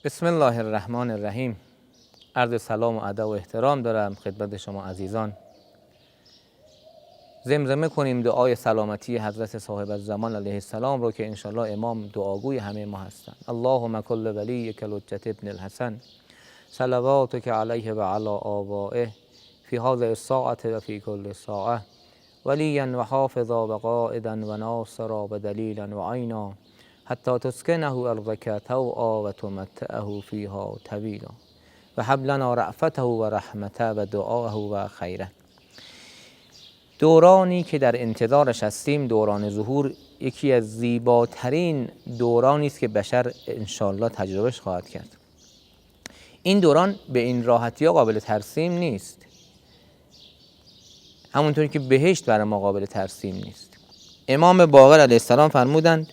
بسم الله الرحمن الرحیم. عرض سلام و ادب و احترام دارم خدمت شما عزیزان. زمزمه کنیم دعای سلامتی حضرت صاحب الزمان علیه السلام رو که انشالله امام دعاگوی همه ما هستند. اللهم کل ولیک الحجة ابن الحسن صلواتک علیه و علی آبائه فی هذه الساعة و فی کل ساعة ولیا و حافظا و قائدا و ناصرا و دلیلا و عینا حتی تسکنه ارضک طوعا و تمتعه فیها طویلا و هب لنا رأفته و رحمته و دعاه و خیره. دورانی که در انتظارش هستیم، دوران ظهور، یکی از زیباترین دورانی است که بشر انشالله تجربهش خواهد کرد. این دوران به این راحتی ها قابل ترسیم نیست، همونطوری که بهشت برای ما قابل ترسیم نیست. امام باقر علیه السلام فرمودند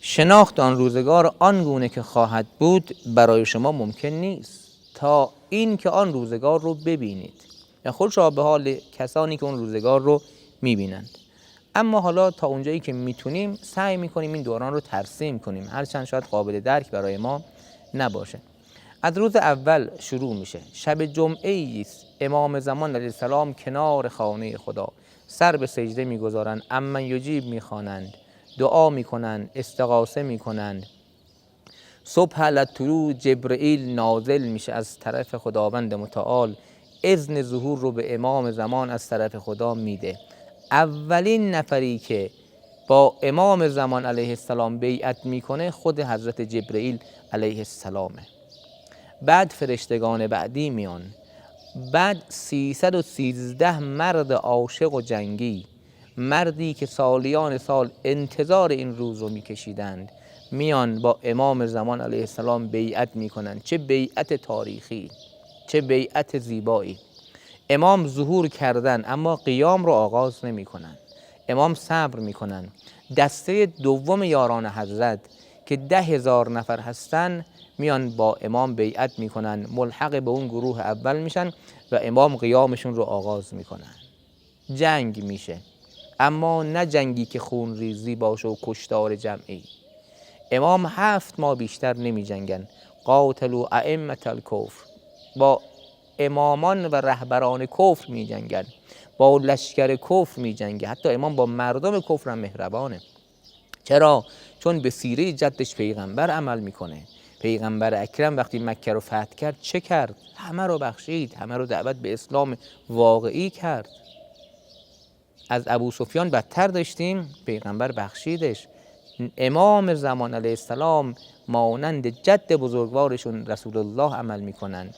شناخت آن روزگار آنگونه که خواهد بود برای شما ممکن نیست تا این که آن روزگار رو ببینید و خودش را به حال کسانی که اون روزگار رو میبینند. اما حالا تا اونجایی که میتونیم سعی میکنیم این دوران رو ترسیم کنیم، هرچند شاید قابل درک برای ما نباشه. از روز اول شروع میشه. شب جمعه است. امام زمان علیه السلام کنار خانه خدا سر به سجده میگذارند، امن یجیب میخوانند، دعا میکنند، استغاثه میکنند. صبح الطلوع جبرئیل نازل میشه از طرف خداوند متعال، اذن ظهور رو به امام زمان از طرف خدا میده. اولین نفری که با امام زمان علیه السلام بیعت میکنه خود حضرت جبرئیل علیه السلامه. بعد فرشتگان بعدی میان، بعد 313 مرد عاشق و جنگی، مردی که سالیان سال انتظار این روز رو میکشیدند، میان با امام زمان علیه السلام بیعت میکنند. چه بیعت تاریخی، چه بیعت زیبایی. امام ظهور کردن اما قیام رو آغاز نمی کنند. امام صبر میکنند. دسته دوم یاران حضرت که 10,000 نفر هستند میان با امام بیعت میکنن، ملحق به اون گروه اول میشن و امام قیامشون رو آغاز میکنن. جنگ میشه، اما نه جنگی که خون ریزی باشه و کشتار جمعی. امام 7 ماه بیشتر نمی جنگن. قاتلوا ائمة الکفر، با امامان و رهبران کفر می جنگن، با لشکر کفر می جنگن. حتی امام با مردم کفر هم مهربانه. چرا؟ چون به سیره جدش پیغمبر عمل میکنه. پیغمبر اکرم وقتی مکه رو فتح کرد چه کرد؟ همه رو بخشید، همه رو دعوت به اسلام واقعی کرد. از ابو سفیان بدتر داشتیم، پیغمبر بخشیدش. امام زمان علیه السلام مانند جد بزرگوارشون رسول الله عمل میکنن.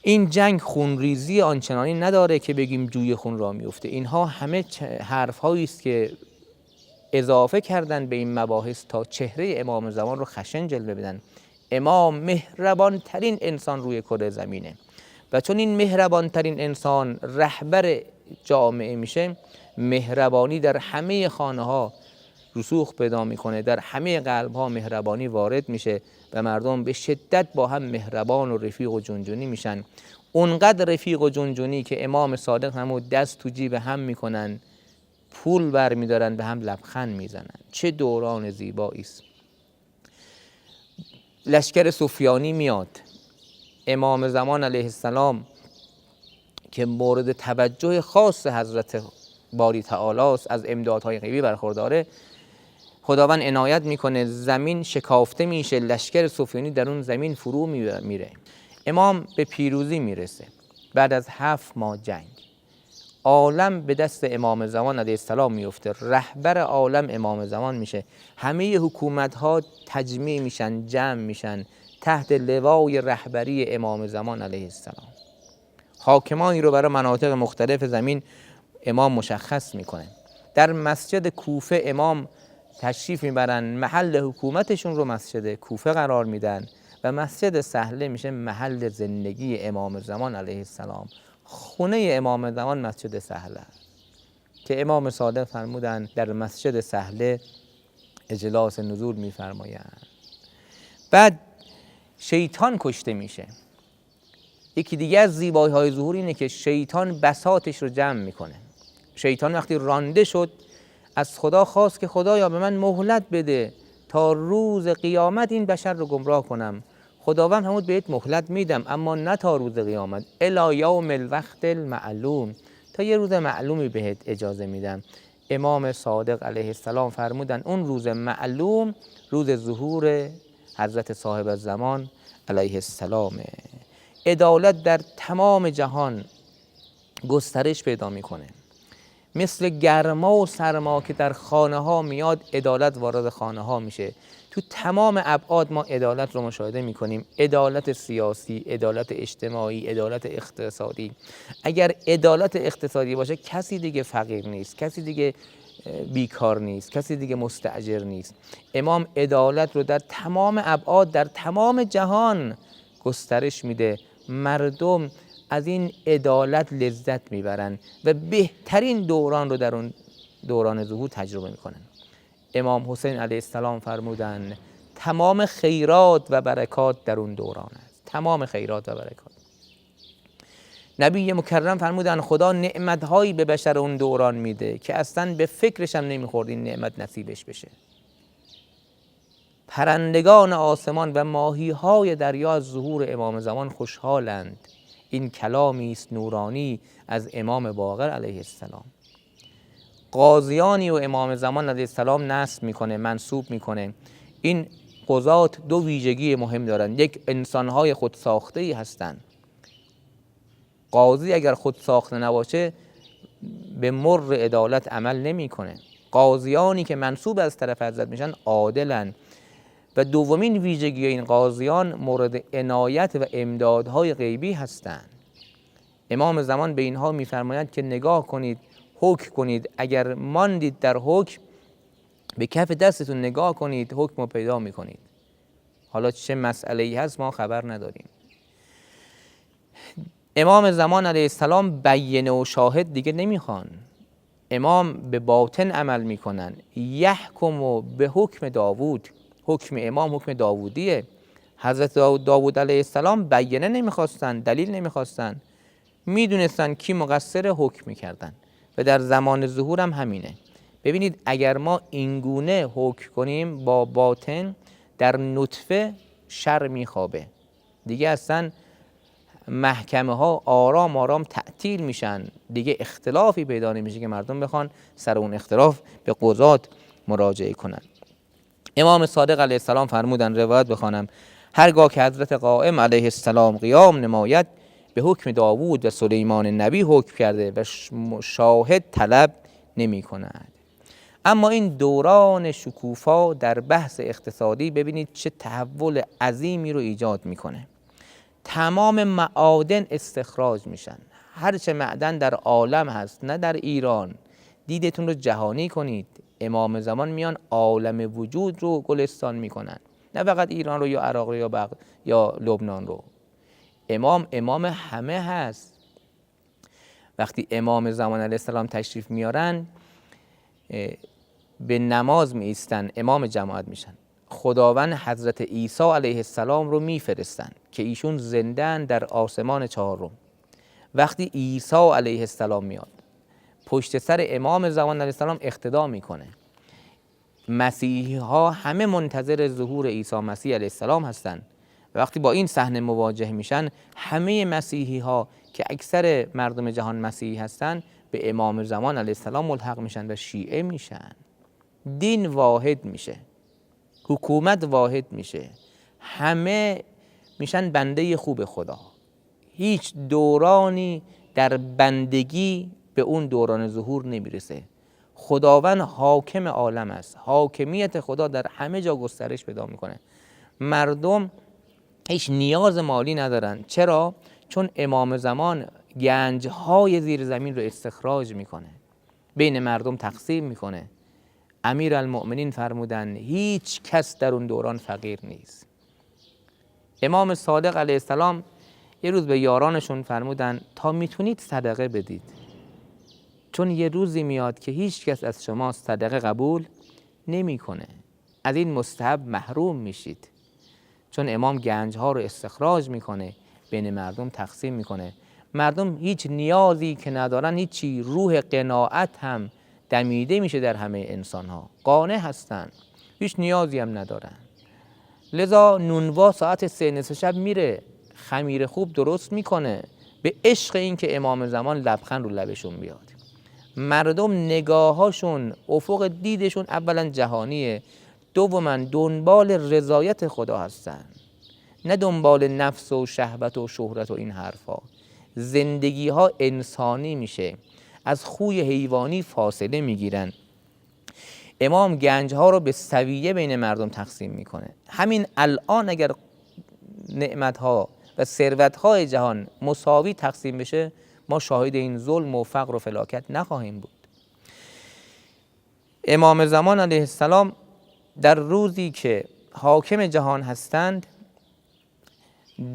این جنگ خونریزی آنچنانی نداره که بگیم جوی خون را میفته. اینها همه حرف هایی است که اضافه کردن به این مباحث تا چهره امام زمان رو خشن جلوه بدن. امام مهربان ترین انسان روی کره زمینه و چون این مهربان ترین انسان رهبر جامعه میشه، مهربانی در همه خانه ها رسوخ پیدا میکنه، در همه قلب ها مهربانی وارد میشه و مردم به شدت با هم مهربان و رفیق و جنجونی میشن. اونقدر رفیق و جنجونی که امام صادق همو دست تو جیب هم میکنن، پول بر میدارن، به هم لبخند میزنن. چه دوران زیبایی است. لشکر سفیانی میاد. امام زمان علیه السلام که مورد توجه خاص حضرت باری تعالی است، از امدادهای غیبی برخورداره، خداوند عنایت میکنه، زمین شکافته میشه، لشکر سفیانی در اون زمین فرو میره. امام به پیروزی میرسه. بعد از 7 ماه جنگ عالم به دست امام زمان علیه السلام میفته. رهبر عالم امام زمان میشه. همه حکومت ها تجمیع میشن، جمع میشن تحت لوای رهبری امام زمان علیه السلام. حاکمانی رو برای مناطق مختلف زمین امام مشخص میکنه. در مسجد کوفه امام تشریف میبرن، محل حکومتشون رو مسجد کوفه قرار میدن و مسجد سهله میشه محل زندگی امام زمان علیه السلام. خونه امام زمان مسجد سهله که امام صادق فرمودن در مسجد سهله اجلاس نزول میفرمایند. بعد شیطان کشته میشه. یکی دیگه از زیبایی های ظهور اینه که شیطان بساطش رو جمع میکنه. شیطان وقتی رانده شد از خدا خواست که خدایا به من مهلت بده تا روز قیامت این بشر رو گمراه کنم. خداوند همون بهت مهلت میدم، اما نه تا روز قیامت، الی یوم الوقت المعلوم، تا یه روز معلومی بهت اجازه میدم. امام صادق علیه السلام فرمودن اون روز معلوم روز ظهور حضرت صاحب الزمان علیه السلام. عدالت در تمام جهان گسترش پیدا میکنه. مثل گرما و سرما که در خانه ها میاد، عدالت وارد خانه ها میشه. تو تمام ابعاد ما عدالت رو مشاهده میکنیم. عدالت سیاسی، عدالت اجتماعی، عدالت اقتصادی. اگر عدالت اقتصادی باشه کسی دیگه فقیر نیست، کسی دیگه بیکار نیست، کسی دیگه مستاجر نیست. امام عدالت رو در تمام ابعاد در تمام جهان گسترش میده. مردم از این عدالت لذت میبرن و بهترین دوران رو در اون دوران ظهور تجربه میکنن. امام حسین علیه السلام فرمودن تمام خیرات و برکات در اون دوران است. تمام خیرات و برکات. نبی مکرم فرمودن خدا نعمتهایی به بشر اون دوران میده که اصلا به فکرش هم نمیخورد این نعمت نصیبش بشه. پرندگان آسمان و ماهیهای دریا از ظهور امام زمان خوشحالند. این کلامی است نورانی از امام باقر علیه السلام. قاضیانی و امام زمان علیه السلام نصب میکنه، منصوب میکنه. این قضات دو ویژگی مهم دارن. یک، انسانهای خودساخته‌ای هستند. قاضی اگر خود ساخته نباشه به مر عدالت عمل نمیکنه. قاضیانی که منصوب از طرف حضرت میشن عادلن. و دومین ویژگی این قاضیان مورد عنایت و امدادهای غیبی هستند. امام زمان به اینها میفرمایند که نگاه کنید، حکم کنید، اگر ماندید در حکم به کف دستتون نگاه کنید، حکم رو پیدا میکنید. حالا چه مسئله‌ای هست ما خبر نداریم. امام زمان علیه السلام بیینه و شاهد دیگه نمیخوان. امام به باطن عمل میکنن. یحکم به حکم داوود. حکم امام حکم داوودیه. حضرت داوود علیه السلام بیینه نمیخواستن، دلیل نمیخواستن، میدونستن کی مقصر، حکم میکردن. و در زمان ظهور هم همینه. ببینید اگر ما اینگونه حکم کنیم با باطن، در نطفه شر میخوابه دیگه، اصلا محکمه ها آرام آرام تعطیل میشن، دیگه اختلافی پیدا نمیشه که مردم بخوان سر اون اختلاف به قضات مراجعه کنن. امام صادق علیه السلام فرمودن، روایت بخوانم، هرگاه که حضرت قائم علیه السلام قیام نماید به حکم داوود و سلیمان نبی حکم کرده و شاهد طلب نمی کند. اما این دوران شکوفا در بحث اقتصادی ببینید چه تحول عظیمی رو ایجاد میکنه. تمام معادن استخراج میشن. هرچه معدن در عالم هست، نه در ایران، دیدتون رو جهانی کنید. امام زمان میان عالم وجود رو گلستان میکنن، نه فقط ایران رو یا عراق رو یا لبنان رو. امام همه هست. وقتی امام زمان علیه السلام تشریف میارن به نماز می ایستن، امام جماعت میشن. خداوند حضرت عیسی علیه السلام رو میفرستن که ایشون زنده‌اند در آسمان چهارم. وقتی عیسی علیه السلام میاد پشت سر امام زمان علیه السلام اقتدا میکنه. مسیحی ها همه منتظر ظهور عیسی مسیح علیه السلام هستند. وقتی با این صحنه مواجه میشن، همه مسیحی ها که اکثر مردم جهان مسیحی هستند به امام زمان علیه السلام ملحق میشن و شیعه میشن. دین واحد میشه، حکومت واحد میشه، همه میشن بنده خوب خدا. هیچ دورانی در بندگی به اون دوران ظهور نمیرسه. خداوند حاکم عالم است. حاکمیت خدا در همه جا گسترش پیدا میکنه. مردم هیچ نیاز مالی ندارن. چرا؟ چون امام زمان گنجهای زیر زمین رو استخراج میکنه، بین مردم تقسیم میکنه. امیرالمؤمنین فرمودن هیچ کس در اون دوران فقیر نیست. امام صادق علیه السلام یه روز به یارانشون فرمودن تا میتونید صدقه بدید، چون یه روزی میاد که هیچ کس از شما صدقه قبول نمیکنه. از این مستحب محروم میشید. چون امام گنجها رو استخراج میکنه، بین مردم تقسیم میکنه. مردم هیچ نیازی که ندارن، هیچی، روح قناعت هم دمیده میشه در همه انسان ها، قانع هستن. هیچ نیازی هم ندارن. لذا نونوا ساعت 3 نصف شب میره خمیر خوب درست میکنه به عشق این که امام زمان لبخند رو لبشون بیاد. مردم نگاهاشون، افق دیدشون اولا جهانیه، دوما دنبال رضایت خدا هستن، نه دنبال نفس و شهوت و شهرت و این حرفا. زندگی ها انسانی میشه، از خوی حیوانی فاصله میگیرن. امام گنج ها رو به سویه بین مردم تقسیم میکنه. همین الان اگر نعمت ها و ثروت های جهان مساوی تقسیم بشه، ما شاهد این ظلم و فقر و فلاکت نخواهیم بود. امام زمان علیه السلام در روزی که حاکم جهان هستند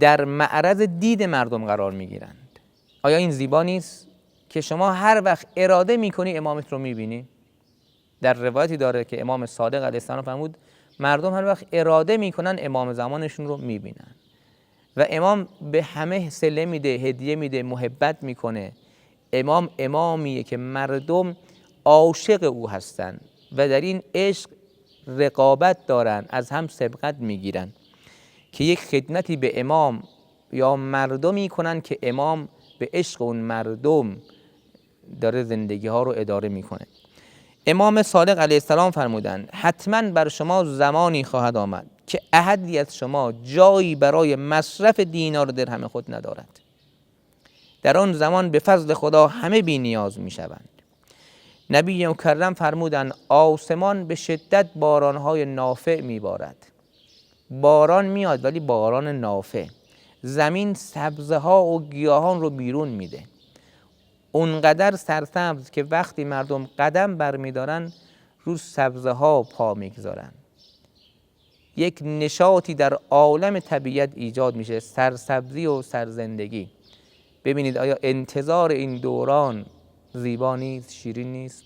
در معرض دید مردم قرار میگیرند. آیا این زیبا نیست که شما هر وقت اراده میکنی امامت رو میبینی؟ در روایتی داره که امام صادق علیه السلام فرمود مردم هر وقت اراده میکنن امام زمانشون رو میبینن و امام به همه صله میده، هدیه میده، محبت میکنه. امام امامیه که مردم عاشق او هستن و در این عشق رقابت دارن، از هم سبقت میگیرن که یک خدمتی به امام یا مردمی کنن که امام به عشق اون مردم داره زندگی ها رو اداره میکنه. امام صادق علیه السلام فرمودند حتما بر شما زمانی خواهد آمد که احدی از شما جایی برای مصرف دینار و درهم خود ندارد. در آن زمان به فضل خدا همه بی نیاز می شوند. نبی مکرم فرمودند آسمان به شدت بارانهای نافع می بارد. باران میاد ولی باران نافع. زمین سبزه ها و گیاهان رو بیرون میده، اونقدر سرسبز که وقتی مردم قدم برمیدارن رو سبزه ها پا میگذارن. یک نشاطی در عالم طبیعت ایجاد میشه، سرسبزی و سرزندگی. ببینید آیا انتظار این دوران زیبا نیست، شیرین نیست؟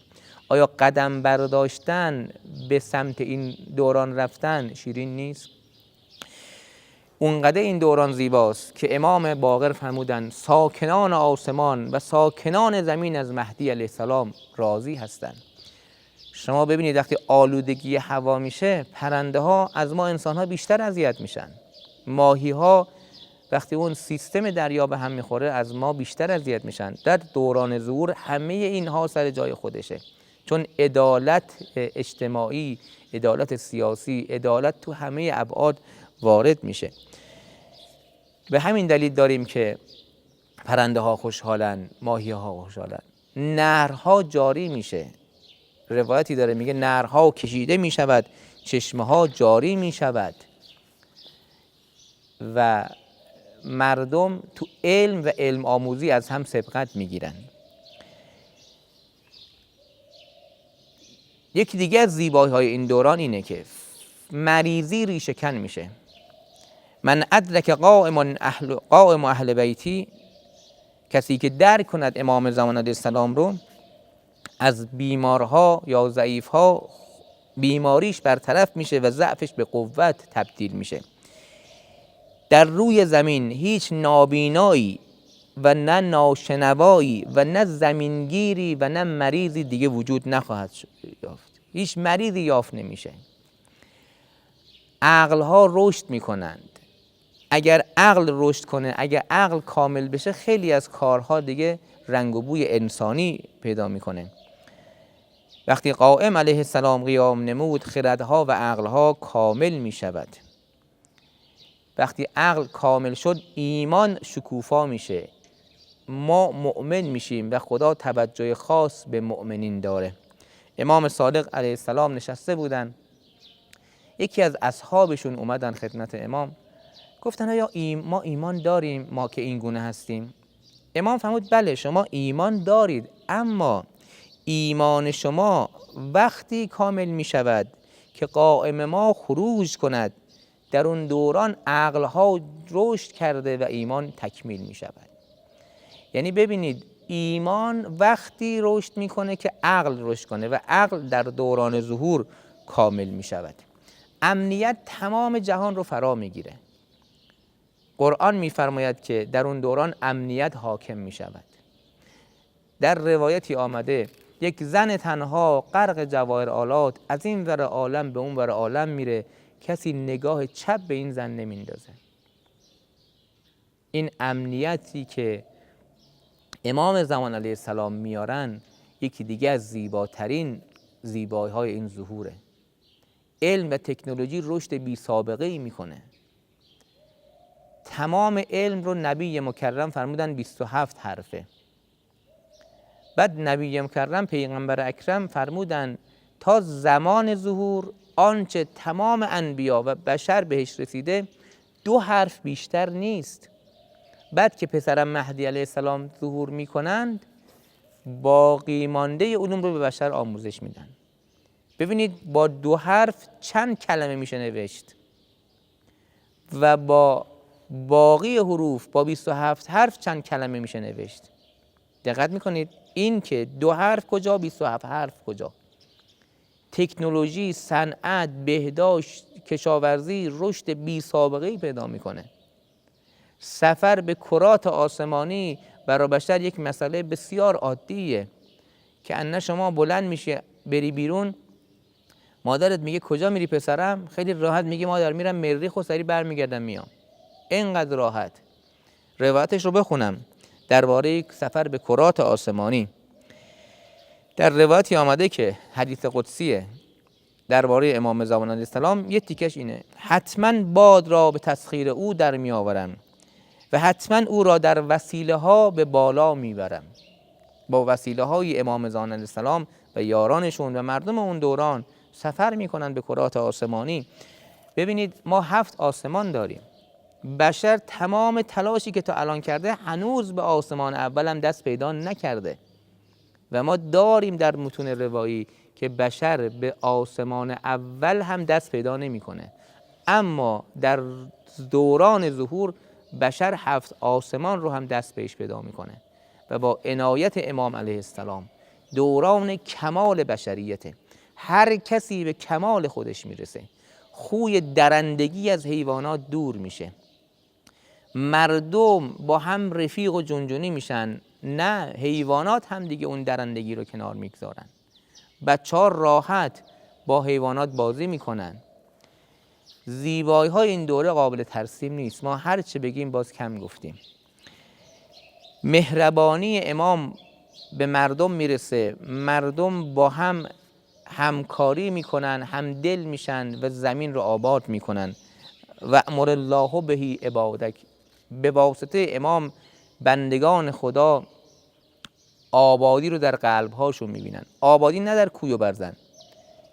آیا قدم برداشتن به سمت این دوران رفتن شیرین نیست؟ اونقدر این دوران زیباست که امام باقر فرمودند ساکنان آسمان و ساکنان زمین از مهدی علیه السلام راضی هستند. شما ببینید وقتی آلودگی هوا میشه پرنده ها از ما انسان ها بیشتر اذیت میشن. ماهی ها وقتی اون سیستم دریا به هم میخوره از ما بیشتر اذیت میشن. در دوران ظهور همه اینها سر جای خودشه، چون عدالت اجتماعی، عدالت سیاسی، عدالت تو همه ابعاد وارد میشه. به همین دلیل داریم که پرنده ها خوشحالن، ماهی ها خوشحالن، نهرها جاری میشه. روایتی داره میگه نهرها کشیده میشود، چشمه ها جاری میشود و مردم تو علم و علم آموزی از هم سبقت میگیرن. یکی دیگه از زیبایی های این دوران اینه که مریضی ریشه کن میشه. من ادرک قائم اهل بیتی، کسی که درک کند امام زمان علیه السلام رو، از بیمارها یا ضعیفها بیماریش برطرف میشه و ضعفش به قوت تبدیل میشه. در روی زمین هیچ نابینایی و نه ناشنوایی و نه زمینگیری و نه مریضی دیگه وجود نخواهد یافت. هیچ مریضی یافت نمیشه. عقلها رشد میکنند. اگر عقل رشد کنه، اگر عقل کامل بشه، خیلی از کارها دیگه رنگ و بوی انسانی پیدا میکنه. وقتی قائم علیه السلام قیام نمود خردها و عقلها کامل میشود. وقتی عقل کامل شد ایمان شکوفا میشه، ما مؤمن میشیم و خدا توجه خاص به مؤمنین داره. امام صادق علیه السلام نشسته بودن، یکی از اصحابشون اومدن خدمت امام، گفتن آیا ما ایمان داریم ما که این گونه هستیم؟ امام فرمود بله شما ایمان دارید، اما ایمان شما وقتی کامل می شود که قائم ما خروج کند. در اون دوران عقلها رشد کرده و ایمان تکمیل می شود. یعنی ببینید ایمان وقتی رشد میکنه که عقل رشد کنه و عقل در دوران ظهور کامل می شود. امنیت تمام جهان رو فرا میگیره. قرآن میفرماید که در اون دوران امنیت حاکم می شود. در روایتی آمده یک زن تنها غرق جواهر آلات از این ور عالم به اون ور عالم میره، کسی نگاه چپ به این زن نمیندازه. این امنیتی که امام زمان علیه السلام میارن یکی دیگه از زیباترین زیبایی های این ظهوره. علم و تکنولوژی رشد بی سابقه ای میکنه. تمام علم رو نبی مکرم فرمودن 27 حرفه. بعد نبی مکرم پیغمبر اکرم فرمودن تا زمان ظهور آنچه تمام انبیا و بشر بهش رسیده 2 حرف بیشتر نیست. بعد که پسرم مهدی علیه السلام ظهور میکنند باقی مانده علوم رو به بشر آموزش میدن. ببینید با 2 حرف چند کلمه میشه نوشت و با باقی حروف با 27 حرف چند کلمه میشه نوشت. دقت میکنید این که 2 حرف کجا 27 حرف کجا. تکنولوژی، صنعت، بهداشت، کشاورزی رشد بی سابقه ای پیدا میکنه. سفر به کرات آسمانی برای بشر یک مسئله بسیار عادیه که انه شما بلند میشی بری بیرون، مادرت میگه کجا میری پسرم؟ خیلی راحت میگه مادر میرم مریخ و سری برمیگردم میام. اینقدر راحت. روایتش رو بخونم درباره سفر به کرات آسمانی. در روایتی آمده که حدیث قدسیه درباره امام زمان علیه السلام، یه تیکش اینه: حتما باد را به تسخیر او در می آورم و حتما او را در وسیله ها به بالا میبرم. با وسیله های امام زمان علیه السلام و یارانشون و مردم اون دوران سفر میکنن به کرات آسمانی. ببینید ما 7 آسمان داریم. بشر تمام تلاشی که تا الان کرده هنوز به آسمان اول هم دست پیدا نکرده و ما داریم در متون روایی که بشر به آسمان اول هم دست پیدا نمیکنه. اما در دوران ظهور بشر 7 آسمان رو هم دست بهش پیدا میکنه و با عنایت امام علیه السلام دوران کمال بشریته. هر کسی به کمال خودش میرسه. خوی درندگی از حیوانات دور میشه. مردم با هم رفیق و جنجونی میشن، نه حیوانات هم دیگه اون درندگی رو کنار میگذارن. بچه‌ها راحت با حیوانات بازی میکنن. زیبایی های این دوره قابل ترسیم نیست. ما هر چه بگیم باز کم گفتیم. مهربانی امام به مردم میرسه، مردم با هم همکاری میکنن، همدل میشن و زمین رو آباد میکنن. و امر الله بهی عبادک، به واسطه امام بندگان خدا آبادی رو در قلبهاشون میبینن. آبادی نه در کوی و برزن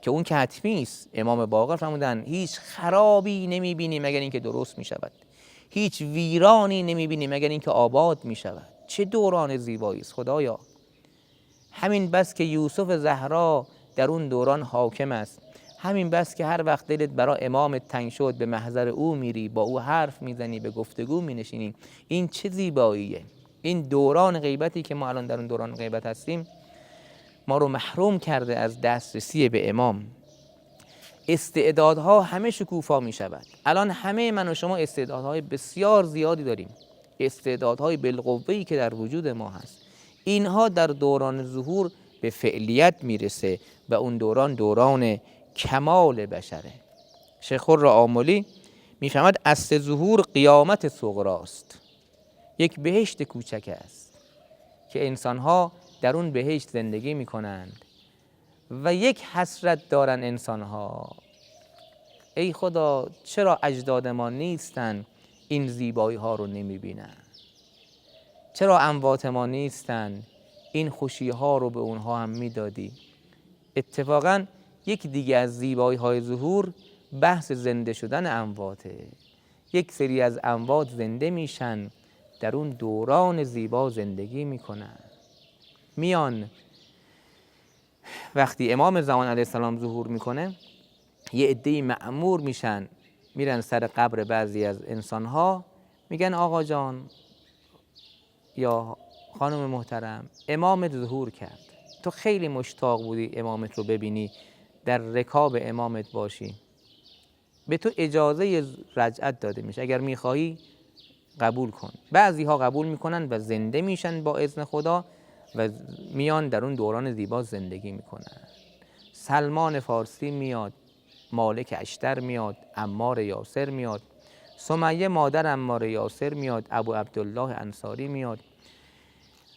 که اون که حتمی است. امام باقر فرمودن هیچ خرابی نمیبینی مگر اینکه درست میشود، هیچ ویرانی نمیبینی مگر اینکه آباد میشود. چه دوران زیبایی است خدایا. همین بس که یوسف زهرا در اون دوران حاکم است، همین بس که هر وقت دلت برای امامت تنگ شد به محضر او میری، با او حرف میزنی، به گفتگو مینشینی. این چه زیباییه. این دوران غیبتی که ما الان در اون دوران غیبت هستیم ما رو محروم کرده از دسترسی به امام. استعدادها همه شکوفا می شود. الان همه من و شما استعدادهای بسیار زیادی داریم، استعدادهای بالقوه‌ای که در وجود ما هست. اینها در دوران ظهور به فعلیت میرسه و اون دوران دوران کمال بشره. شیخ خرآملی میفهمد اصل ظهور قیامت صغراست، یک بهشت کوچک است که انسانها در اون بهشت زندگی میکنند و یک حسرت دارن انسانها: ای خدا چرا اجداد ما نیستن این زیبایی ها رو نمیبینن؟ چرا اموات ما نیستن این خوشی ها رو به اونها هم میدادی؟ اتفاقا یک دیگه از زیبایی های ظهور بحث زنده شدن امواته. یک سری از اموات زنده میشن، در اون دوران زیبا زندگی میکنن. میان وقتی امام زمان علیه السلام ظهور میکنه یه عده‌ای مأمور میشن، میرن سر قبر بعضی از انسانها، میگن آقا جان یا خانم محترم امامت ظهور کرد، تو خیلی مشتاق بودی امامت رو ببینی، در رکاب امامت باشی، به تو اجازه رجعت داده میشه، اگر میخواهی قبول کن. بعضی ها قبول میکنن و زنده میشن با اذن خدا و میان در اون دوران زیبا زندگی میکنن. سلمان فارسی میاد، مالک اشتر میاد، عمار یاسر میاد، سمیه مادر عمار یاسر میاد، ابو عبدالله انصاری میاد،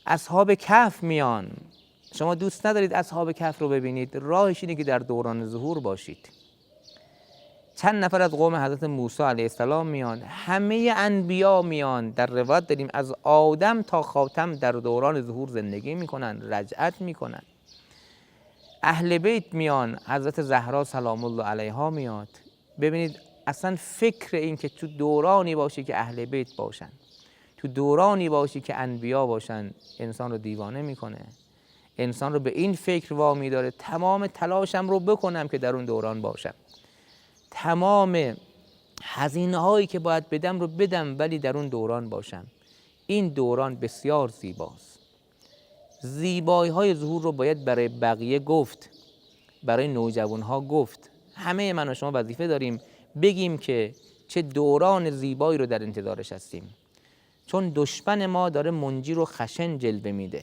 اصحاب کهف میان. شما دوست ندارید اصحاب کهف رو ببینید، راهش اینه که در دوران ظهور باشید. چند نفر از قوم حضرت موسی علیه السلام میان، همه انبیا میان. در روایت داریم از آدم تا خاتم در دوران ظهور زندگی میکنن، رجعت میکنن. اهل بیت میان، حضرت زهرا سلام الله علیها میاد. ببینید اصلا فکر این که تو دورانی باشی که اهل بیت باشن، تو دورانی باشی که انبیا باشن، انسان رو دیوانه میکنه. انسان رو به این فکر وامی داره تمام تلاشم رو بکنم که در اون دوران باشم، تمام هزینه هایی که باید بدم رو بدم ولی در اون دوران باشم. این دوران بسیار زیباست. زیبایی های ظهور رو باید برای بقیه گفت، برای نوجوان ها گفت. همه من و شما وظیفه داریم بگیم که چه دوران زیبایی رو در انتظارش هستیم، چون دشمن ما داره منجی رو خشن جلوه میده.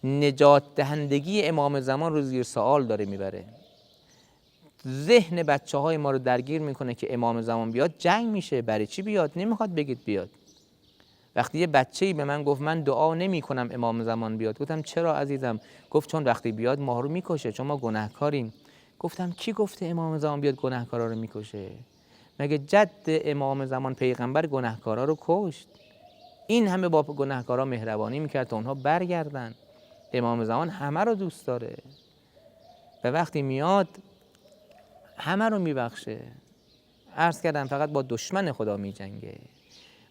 نجات دهندگی امام زمان رو زیر سوال داره میبره. ذهن بچه های ما رو درگیر میکنه که امام زمان بیاد جنگ میشه. برای چی بیاد؟ نمیخواد بگید بیاد. وقتی یه بچه‌ای به من گفت من دعا نمی کنم امام زمان بیاد، گفتم چرا عزیزم؟ گفت چون وقتی بیاد ما رو میکشه، چون ما گناهکاریم. گفتم کی گفته امام زمان بیاد گناهکارا رو میکشه؟ مگه جد امام زمان پیغمبر گناهکارا رو کشت؟ این همه با گناهکارا مهربانی میکرد تا اونها برگردن. امام زمان همه رو دوست داره و وقتی میاد همه رو میبخشه. عرض کردم فقط با دشمن خدا میجنگه.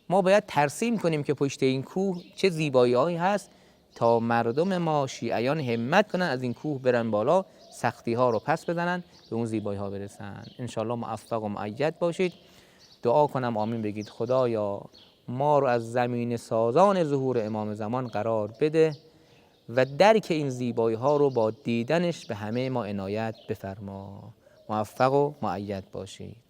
ما باید ترسیم کنیم که پشت این کوه چه زیبایی‌هایی هست تا مردم ما شیعیان همت کنن از این کوه برن بالا، سختی ها رو پس بزنن، به اون زیبایی ها برسن. انشالله موفق و مؤید باشید. دعا کنم آمین بگید. خدایا ما رو از زمین سازان ظهور امام زمان قرار بده و درک این زیبایی ها رو با دیدنش به همه ما عنایت بفرما. موفق و مؤید باشید.